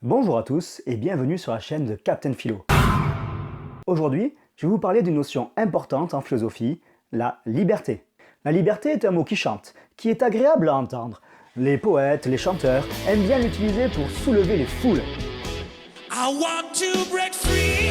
Bonjour à tous et bienvenue sur la chaîne de Captain Philo. Aujourd'hui, je vais vous parler d'une notion importante en philosophie, la liberté. La liberté est un mot qui chante, qui est agréable à entendre. Les poètes, les chanteurs aiment bien l'utiliser pour soulever les foules. I want to break free.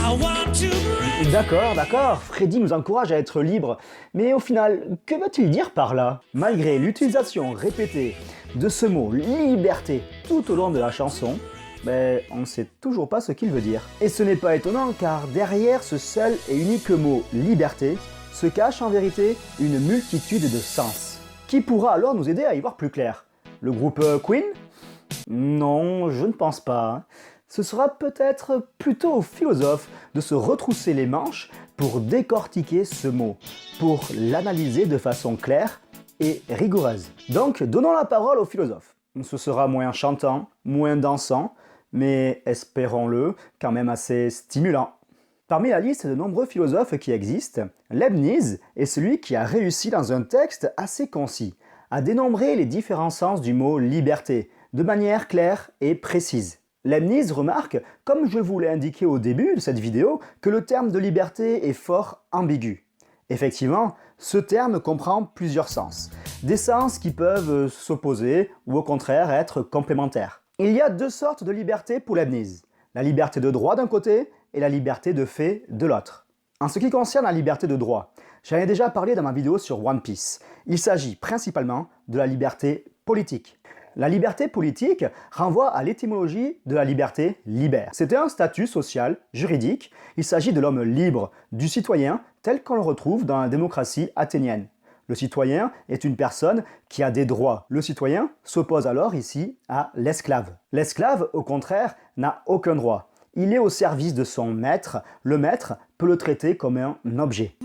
I want to break... D'accord, Freddy nous encourage à être libre, mais au final, que veut-il dire par là? Malgré l'utilisation répétée de ce mot liberté tout au long de la chanson, on ne sait toujours pas ce qu'il veut dire. Et ce n'est pas étonnant car derrière ce seul et unique mot liberté se cache en vérité une multitude de sens. Qui pourra alors nous aider à y voir plus clair? Le groupe Queen? Non, je ne pense pas. Ce sera peut-être plutôt aux philosophes de se retrousser les manches pour décortiquer ce mot, pour l'analyser de façon claire et rigoureuse. Donc, donnons la parole aux philosophes. Ce sera moins chantant, moins dansant, mais espérons-le, quand même assez stimulant. Parmi la liste de nombreux philosophes qui existent, Leibniz est celui qui a réussi dans un texte assez concis à dénombrer les différents sens du mot liberté de manière claire et précise. Leibniz remarque, comme je vous l'ai indiqué au début de cette vidéo, que le terme de liberté est fort ambigu. Effectivement, ce terme comprend plusieurs sens. Des sens qui peuvent s'opposer ou au contraire être complémentaires. Il y a deux sortes de liberté pour Leibniz. La liberté de droit d'un côté et la liberté de fait de l'autre. En ce qui concerne la liberté de droit, j'en ai déjà parlé dans ma vidéo sur One Piece. Il s'agit principalement de la liberté politique. La liberté politique renvoie à l'étymologie de la liberté liber. C'était un statut social, juridique. Il s'agit de l'homme libre, du citoyen, tel qu'on le retrouve dans la démocratie athénienne. Le citoyen est une personne qui a des droits. Le citoyen s'oppose alors ici à l'esclave. L'esclave, au contraire, n'a aucun droit. Il est au service de son maître. Le maître peut le traiter comme un objet.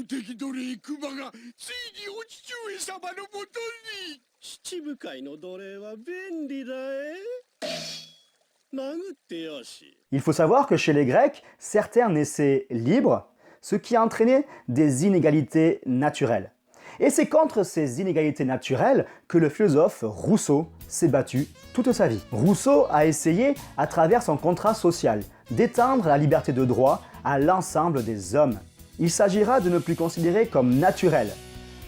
Il faut savoir que chez les Grecs, certains naissaient libres, ce qui a entraîné des inégalités naturelles. Et c'est contre ces inégalités naturelles que le philosophe Rousseau s'est battu toute sa vie. Rousseau a essayé, à travers son contrat social, d'étendre la liberté de droit à l'ensemble des hommes. Il s'agira de ne plus considérer comme naturelle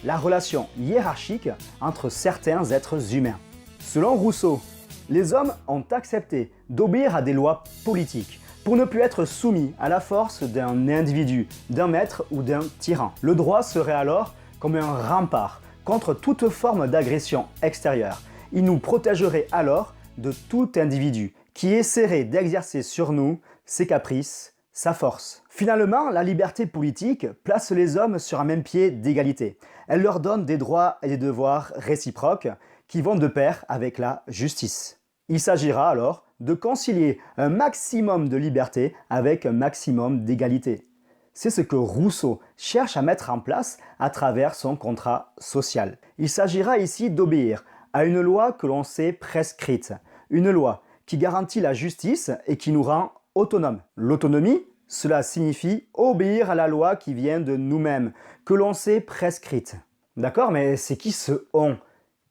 la relation hiérarchique entre certains êtres humains. Selon Rousseau, les hommes ont accepté d'obéir à des lois politiques pour ne plus être soumis à la force d'un individu, d'un maître ou d'un tyran. Le droit serait alors comme un rempart contre toute forme d'agression extérieure. Il nous protégerait alors de tout individu qui essaierait d'exercer sur nous ses caprices, sa force. Finalement, la liberté politique place les hommes sur un même pied d'égalité. Elle leur donne des droits et des devoirs réciproques qui vont de pair avec la justice. Il s'agira alors de concilier un maximum de liberté avec un maximum d'égalité. C'est ce que Rousseau cherche à mettre en place à travers son contrat social. Il s'agira ici d'obéir à une loi que l'on sait prescrite, une loi qui garantit la justice et qui nous rend autonomes. L'autonomie, cela signifie obéir à la loi qui vient de nous-mêmes, que l'on sait prescrite. D'accord, mais c'est qui ce « on »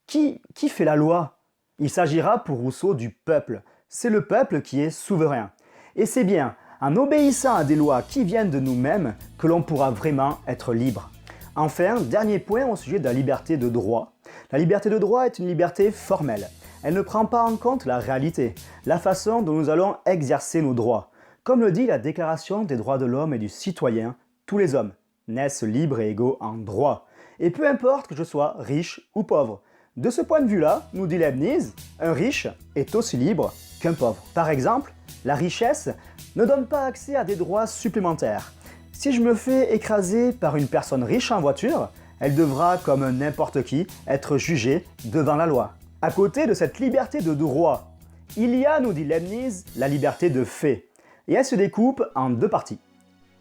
Qui fait la loi? Il s'agira pour Rousseau du peuple. C'est le peuple qui est souverain. Et c'est bien en obéissant à des lois qui viennent de nous-mêmes que l'on pourra vraiment être libre. Enfin, dernier point au sujet de la liberté de droit. La liberté de droit est une liberté formelle. Elle ne prend pas en compte la réalité, la façon dont nous allons exercer nos droits. Comme le dit la Déclaration des droits de l'homme et du citoyen, tous les hommes naissent libres et égaux en droit. Et peu importe que je sois riche ou pauvre. De ce point de vue-là, nous dit Leibniz, un riche est aussi libre qu'un pauvre. Par exemple, la richesse ne donne pas accès à des droits supplémentaires. Si je me fais écraser par une personne riche en voiture, elle devra, comme n'importe qui, être jugée devant la loi. À côté de cette liberté de droit, il y a, nous dit Leibniz, la liberté de fait. Et elle se découpe en deux parties.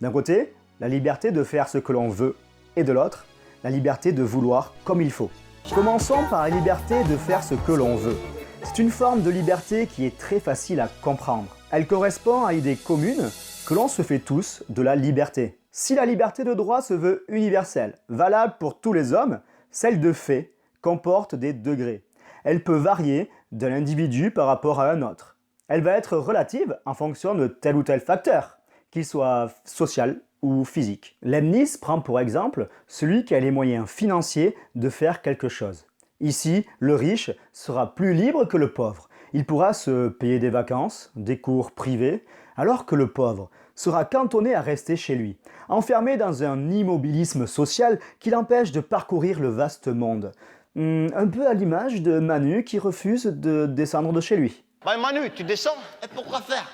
D'un côté, la liberté de faire ce que l'on veut, et de l'autre, la liberté de vouloir comme il faut. Commençons par la liberté de faire ce que l'on veut. C'est une forme de liberté qui est très facile à comprendre. Elle correspond à l'idée commune que l'on se fait tous de la liberté. Si la liberté de droit se veut universelle, valable pour tous les hommes, celle de fait comporte des degrés. Elle peut varier d'un individu par rapport à un autre. Elle va être relative en fonction de tel ou tel facteur, qu'il soit social ou physique. Leibniz prend pour exemple celui qui a les moyens financiers de faire quelque chose. Ici, le riche sera plus libre que le pauvre. Il pourra se payer des vacances, des cours privés, alors que le pauvre sera cantonné à rester chez lui, enfermé dans un immobilisme social qui l'empêche de parcourir le vaste monde. Un peu à l'image de Manu qui refuse de descendre de chez lui. Bah Manu, tu descends? Et pourquoi faire?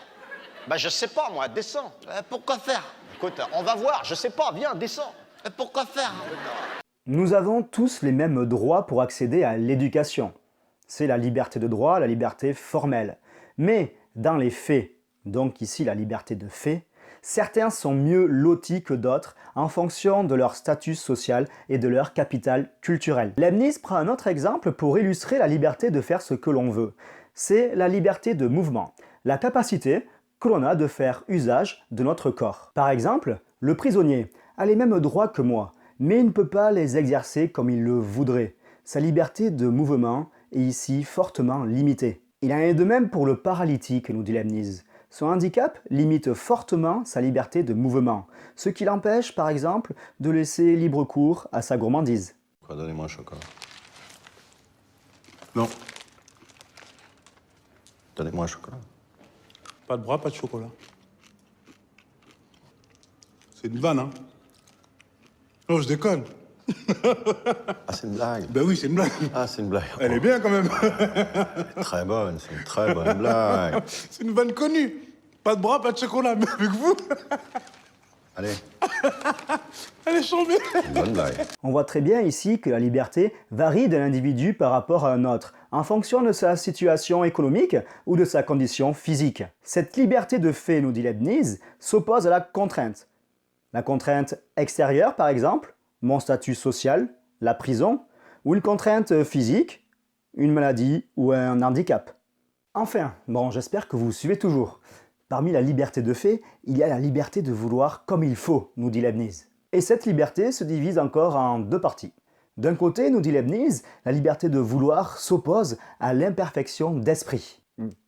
Bah je sais pas moi, descends. Et pourquoi faire? Écoute, on va voir, je sais pas, viens, descends. Et pourquoi faire? Nous avons tous les mêmes droits pour accéder à l'éducation. C'est la liberté de droit, la liberté formelle. Mais dans les faits, donc ici la liberté de fait, certains sont mieux lotis que d'autres en fonction de leur statut social et de leur capital culturel. Leibniz prend un autre exemple pour illustrer la liberté de faire ce que l'on veut. C'est la liberté de mouvement, la capacité que l'on a de faire usage de notre corps. Par exemple, le prisonnier a les mêmes droits que moi, mais il ne peut pas les exercer comme il le voudrait. Sa liberté de mouvement est ici fortement limitée. Il en est de même pour le paralytique, nous dit Leibniz. Son handicap limite fortement sa liberté de mouvement, ce qui l'empêche par exemple de laisser libre cours à sa gourmandise. Donnez-moi un chocolat. Non, Donnez-moi un chocolat. pas de bras, pas de chocolat. C'est une vanne, hein? Non, je déconne. Ah, c'est une blague. Ben oui, c'est une blague. Ah, c'est une blague. Elle est bien quand même. Très bonne, c'est une très bonne blague. C'est une vanne connue. Pas de bras, pas de chocolat, mais avec vous, Allez, elle est chambée. une bonne blague. On voit très bien ici que la liberté varie d'un individu par rapport à un autre, en fonction de sa situation économique ou de sa condition physique. Cette liberté de fait, nous dit Leibniz, s'oppose à la contrainte. La contrainte extérieure, par exemple, mon statut social, la prison, ou une contrainte physique, une maladie ou un handicap. Enfin, bon, j'espère que vous suivez toujours. Parmi la liberté de fait, il y a la liberté de vouloir comme il faut, nous dit Leibniz. Et cette liberté se divise encore en deux parties. D'un côté, nous dit Leibniz, la liberté de vouloir s'oppose à l'imperfection d'esprit.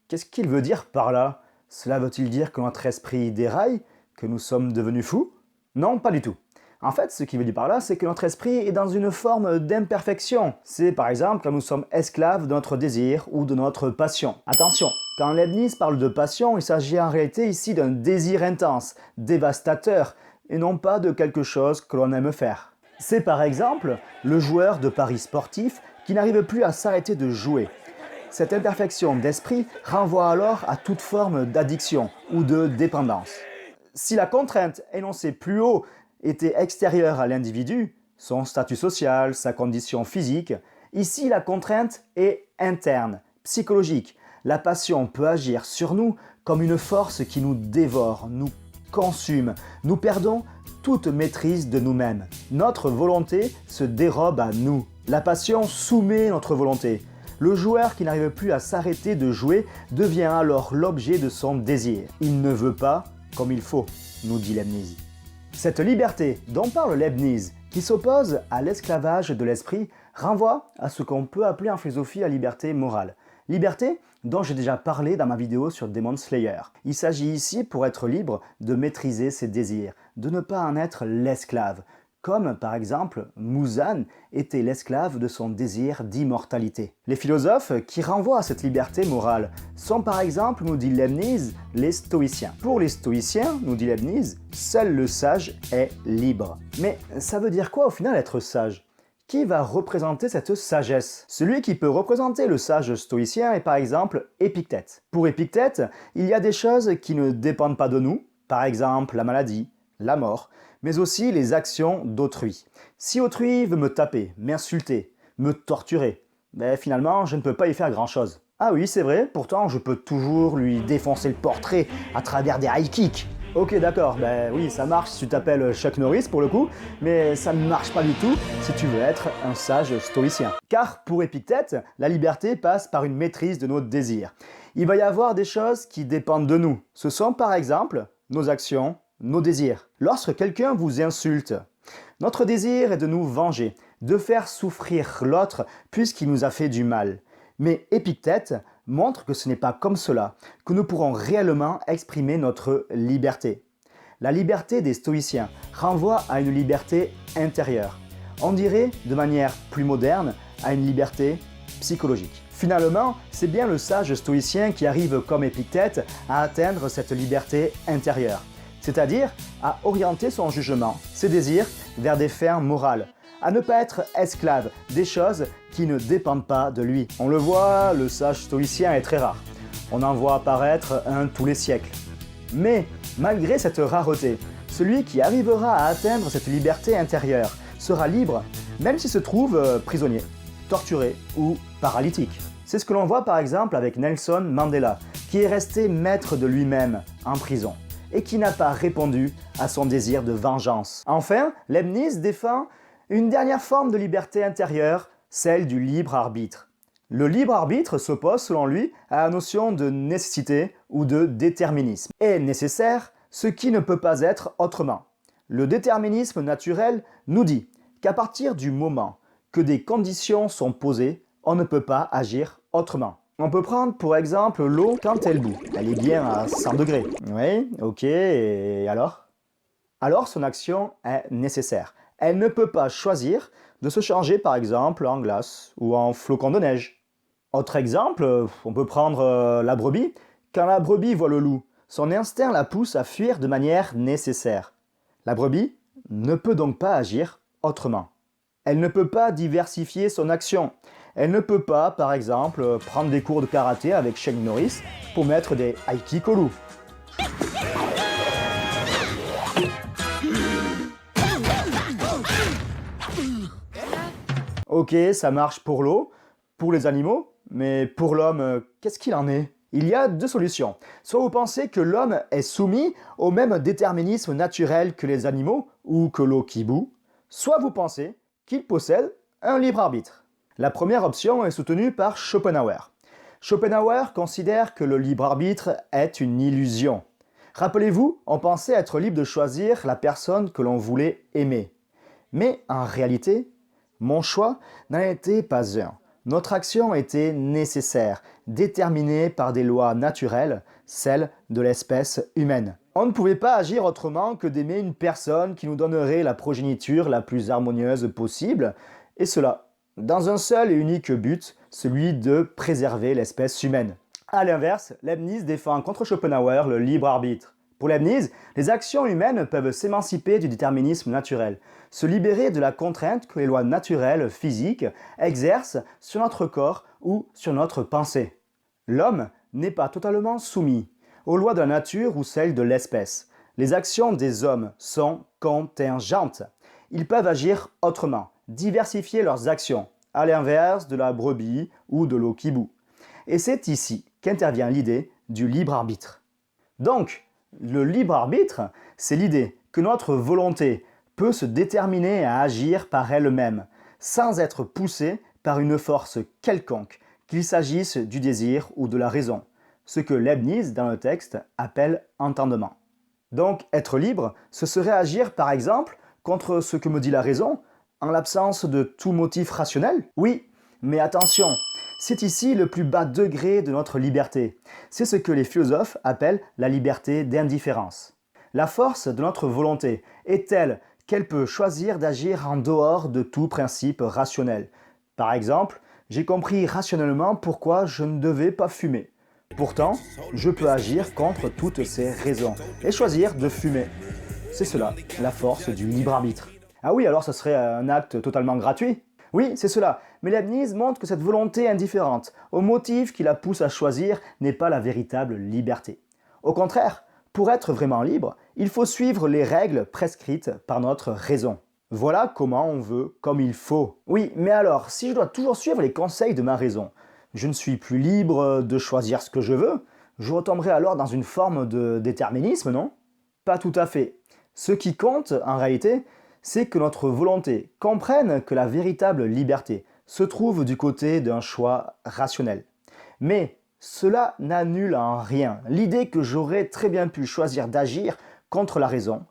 Qu'est-ce qu'il veut dire par là? Cela veut-il dire que notre esprit déraille? Que nous sommes devenus fous? Non, pas du tout. En fait, ce qu'il veut dire par là, c'est que notre esprit est dans une forme d'imperfection. C'est par exemple quand nous sommes esclaves de notre désir ou de notre passion. Attention, quand Leibniz parle de passion, il s'agit en réalité ici d'un désir intense, dévastateur, et non pas de quelque chose que l'on aime faire. C'est par exemple le joueur de paris sportif qui n'arrive plus à s'arrêter de jouer. Cette imperfection d'esprit renvoie alors à toute forme d'addiction ou de dépendance. Si la contrainte énoncée plus haut était extérieure à l'individu, son statut social, sa condition physique, ici la contrainte est interne, psychologique. La passion peut agir sur nous comme une force qui nous dévore, nous consume. Nous perdons toute maîtrise de nous-mêmes. Notre volonté se dérobe à nous. La passion soumet notre volonté. Le joueur qui n'arrive plus à s'arrêter de jouer devient alors l'objet de son désir. Il ne veut pas comme il faut, nous dit Leibniz. Cette liberté dont parle Leibniz, qui s'oppose à l'esclavage de l'esprit, renvoie à ce qu'on peut appeler en philosophie la liberté morale. Liberté dont j'ai déjà parlé dans ma vidéo sur Demon Slayer. Il s'agit ici, pour être libre, de maîtriser ses désirs, de ne pas en être l'esclave, comme par exemple Muzan était l'esclave de son désir d'immortalité. Les philosophes qui renvoient à cette liberté morale sont par exemple, nous dit Leibniz, les stoïciens. Pour les stoïciens, nous dit Leibniz, seul le sage est libre. Mais ça veut dire quoi au final être sage? Qui va représenter cette sagesse? Celui qui peut représenter le sage stoïcien est par exemple Épictète. Pour Épictète, il y a des choses qui ne dépendent pas de nous, par exemple la maladie, la mort, mais aussi les actions d'autrui. Si autrui veut me taper, m'insulter, me torturer, finalement je ne peux pas y faire grand-chose. Ah oui, c'est vrai, pourtant je peux toujours lui défoncer le portrait à travers des high kicks. Ok d'accord, oui ça marche si tu t'appelles Chuck Norris pour le coup, mais ça ne marche pas du tout si tu veux être un sage stoïcien. Car pour Épictète, la liberté passe par une maîtrise de nos désirs. Il va y avoir des choses qui dépendent de nous. Ce sont par exemple nos actions, nos désirs. Lorsque quelqu'un vous insulte, notre désir est de nous venger, de faire souffrir l'autre puisqu'il nous a fait du mal. Mais Épictète montre que ce n'est pas comme cela que nous pourrons réellement exprimer notre liberté. La liberté des stoïciens renvoie à une liberté intérieure. On dirait, de manière plus moderne, à une liberté psychologique. Finalement, c'est bien le sage stoïcien qui arrive comme Épictète à atteindre cette liberté intérieure, c'est-à-dire à orienter son jugement, ses désirs vers des fins morales, à ne pas être esclave des choses qui ne dépendent pas de lui. On le voit, le sage stoïcien est très rare. On en voit apparaître un tous les siècles. Mais malgré cette rareté, celui qui arrivera à atteindre cette liberté intérieure sera libre, même s'il se trouve prisonnier, torturé ou paralytique. C'est ce que l'on voit par exemple avec Nelson Mandela, qui est resté maître de lui-même en prison et qui n'a pas répondu à son désir de vengeance. Enfin, Leibniz défend une dernière forme de liberté intérieure, celle du libre arbitre. Le libre arbitre s'oppose selon lui à la notion de nécessité ou de déterminisme. Est nécessaire ce qui ne peut pas être autrement. Le déterminisme naturel nous dit qu'à partir du moment que des conditions sont posées, on ne peut pas agir autrement. On peut prendre pour exemple l'eau quand elle bout. Elle est bien à 100 degrés. Oui, ok, et alors? Alors son action est nécessaire. Elle ne peut pas choisir de se changer par exemple en glace ou en flocon de neige. Autre exemple, on peut prendre la brebis. Quand la brebis voit le loup, son instinct la pousse à fuir de manière nécessaire. La brebis ne peut donc pas agir autrement. Elle ne peut pas diversifier son action. Elle ne peut pas, par exemple, prendre des cours de karaté avec Chuck Norris pour mettre des high-kicks au loup. Ok, ça marche pour l'eau, pour les animaux, mais pour l'homme, qu'est-ce qu'il en est? Il y a deux solutions. Soit vous pensez que l'homme est soumis au même déterminisme naturel que les animaux ou que l'eau qui bout, soit vous pensez qu'il possède un libre arbitre. La première option est soutenue par Schopenhauer. Schopenhauer considère que le libre arbitre est une illusion. Rappelez-vous, on pensait être libre de choisir la personne que l'on voulait aimer. Mais en réalité, mon choix n'en était pas un. Notre action était nécessaire, déterminée par des lois naturelles, celles de l'espèce humaine. On ne pouvait pas agir autrement que d'aimer une personne qui nous donnerait la progéniture la plus harmonieuse possible, et cela dans un seul et unique but, celui de préserver l'espèce humaine. A l'inverse, Leibniz défend contre Schopenhauer le libre arbitre. Pour Leibniz, les actions humaines peuvent s'émanciper du déterminisme naturel, se libérer de la contrainte que les lois naturelles physiques exercent sur notre corps ou sur notre pensée. L'homme n'est pas totalement soumis aux lois de la nature ou celles de l'espèce. Les actions des hommes sont contingentes. Ils peuvent agir autrement, diversifier leurs actions, à l'inverse de la brebis ou de l'eau qui bout. Et c'est ici qu'intervient l'idée du libre arbitre. Donc, le libre arbitre, c'est l'idée que notre volonté peut se déterminer à agir par elle-même, sans être poussée par une force quelconque, qu'il s'agisse du désir ou de la raison, ce que Leibniz, dans le texte, appelle entendement. Donc, être libre, ce serait agir, par exemple, contre ce que me dit la raison, en l'absence de tout motif rationnel? Oui, mais attention, c'est ici le plus bas degré de notre liberté. C'est ce que les philosophes appellent la liberté d'indifférence. La force de notre volonté est telle qu'elle peut choisir d'agir en dehors de tout principe rationnel. Par exemple, j'ai compris rationnellement pourquoi je ne devais pas fumer. Pourtant, je peux agir contre toutes ces raisons et choisir de fumer. C'est cela, la force du libre arbitre. Ah oui, alors ce serait un acte totalement gratuit? Oui, c'est cela. Mais Leibniz montre que cette volonté indifférente au motif qui la pousse à choisir n'est pas la véritable liberté. Au contraire, pour être vraiment libre, il faut suivre les règles prescrites par notre raison. Voilà comment on veut, comme il faut. Oui, mais alors, si je dois toujours suivre les conseils de ma raison, je ne suis plus libre de choisir ce que je veux? Je retomberai alors dans une forme de déterminisme, non? Pas tout à fait. Ce qui compte, en réalité, c'est que notre volonté comprenne que la véritable liberté se trouve du côté d'un choix rationnel. Mais cela n'annule en rien l'idée que j'aurais très bien pu choisir d'agir contre la raison.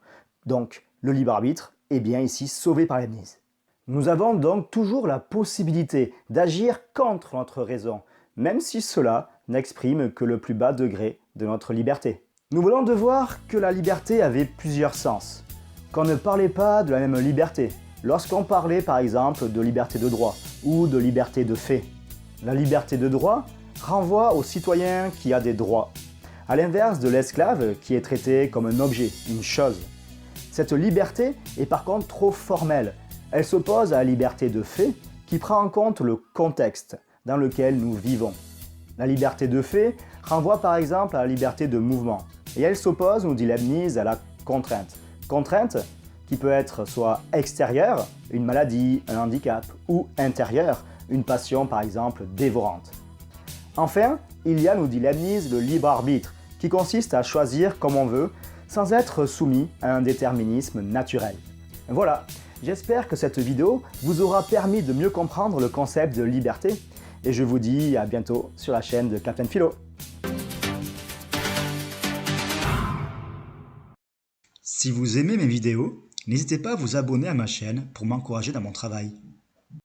Donc, le libre arbitre est bien ici sauvé par Leibniz. Nous avons donc toujours la possibilité d'agir contre notre raison, même si cela n'exprime que le plus bas degré de notre liberté. Nous venons de voir que la liberté avait plusieurs sens, qu'on ne parlait pas de la même liberté, lorsqu'on parlait par exemple de liberté de droit ou de liberté de fait. La liberté de droit renvoie au citoyen qui a des droits, à l'inverse de l'esclave qui est traité comme un objet, une chose. Cette liberté est par contre trop formelle. Elle s'oppose à la liberté de fait qui prend en compte le contexte dans lequel nous vivons. La liberté de fait renvoie par exemple à la liberté de mouvement et elle s'oppose, nous dit Leibniz, à la contrainte. Contrainte qui peut être soit extérieure, une maladie, un handicap, ou intérieure, une passion par exemple dévorante. Enfin, il y a, nous dit Leibniz, le libre arbitre, qui consiste à choisir comme on veut, sans être soumis à un déterminisme naturel. Voilà, j'espère que cette vidéo vous aura permis de mieux comprendre le concept de liberté, et je vous dis à bientôt sur la chaîne de Captain Philo. Si vous aimez mes vidéos, n'hésitez pas à vous abonner à ma chaîne pour m'encourager dans mon travail.